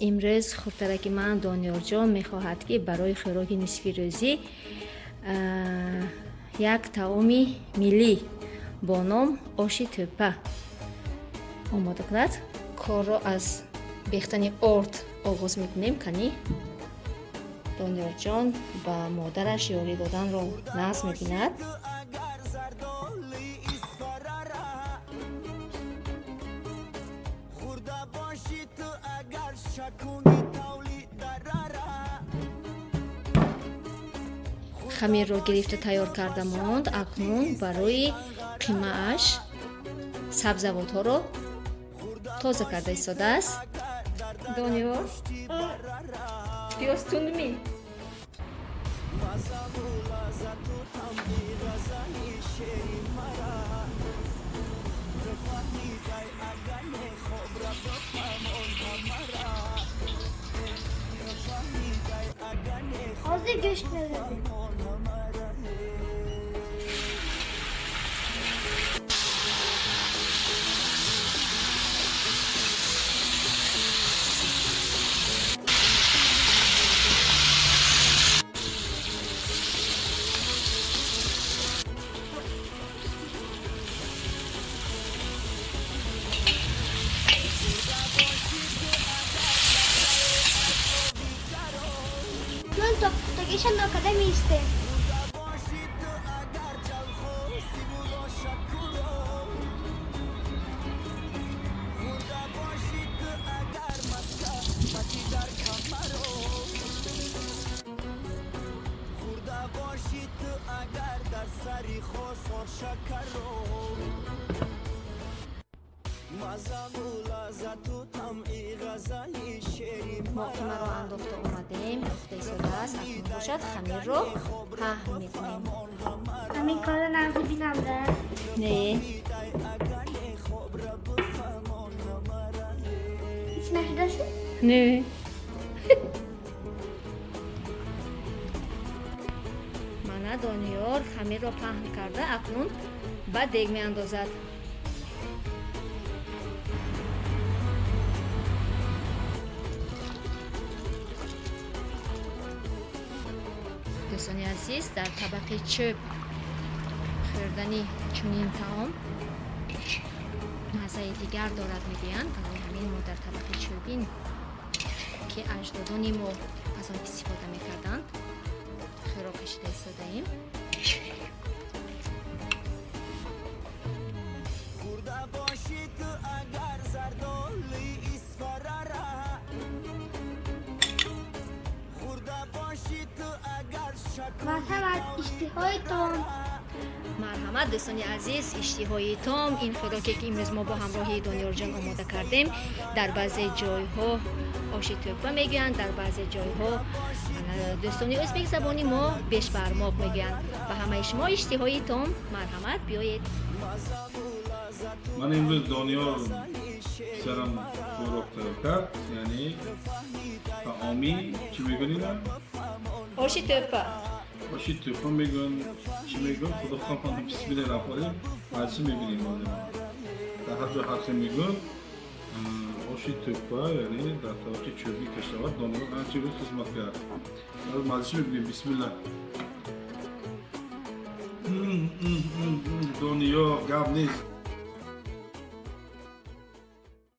امروز خورترکی من دانیار جان میخواهد که برای خوراک نصفی روزی یک таоми милли бо ном оши тӯпа омода кунад. корро аз бехтани орд оғоз мекунем. кани донёр ҷон ба модараш ёрӣ доданро назм мебинад. хамирро гирифта тайёр карда монд. акнун барои қимааш сабзавотҳоро тоза карда истодааст. донёр пиёз тундми? Hozir go'sht beradi. Jon to'qtaga nokada miyiste. мо қимаро андохта омадем. пухта истодааст. акнун бошад хамирро паҳн мекунем. Hamin kora nazı binamda. не Hiç nashidasi? не мана донёр хамирро паҳн карда акнун ба дег меандозад. дӯстони азиз, дар табақи чӯб хӯрдани чунин таом маззаи дигар дорад мегӯянд. барои ҳамин мо дар табақи чӯбин ки аҷдодони мо аз он истифода мекарданд хӯрок кашида истодаем. Marhamat ishtihoyton. марҳамат дӯстони азиз, иштиҳои том ин хӯроке ки имрӯз мо бо ҳамроҳи донёрҷон омода кардем. дар баъзе ҷойҳо оши тӯпа мегӯянд, дар баъзе ҷойҳо дӯстони ӯзбек забони мо бешбармоқ мегӯянд. ба ҳамаи шумо иштиҳои том марҳамат. биёед. ман имрӯз донёр писарам хӯрок тайёр кард, яъне таоми чӣ мегӯнем? оши тӯпа. оши тӯпа мегӯн, чӣ мегӯн? худо хоҳад бисмиллаҳи раҳмонир ҳарчӣ мебинем. дар ҳар ҷо ҳарчӣ мегӯн оши тӯпа, яъне дар табақи чӯбӣ кашавад. донёр анчи рӯз хизмат кард. маззаи мебинем. бисмилла. донёр гап нест.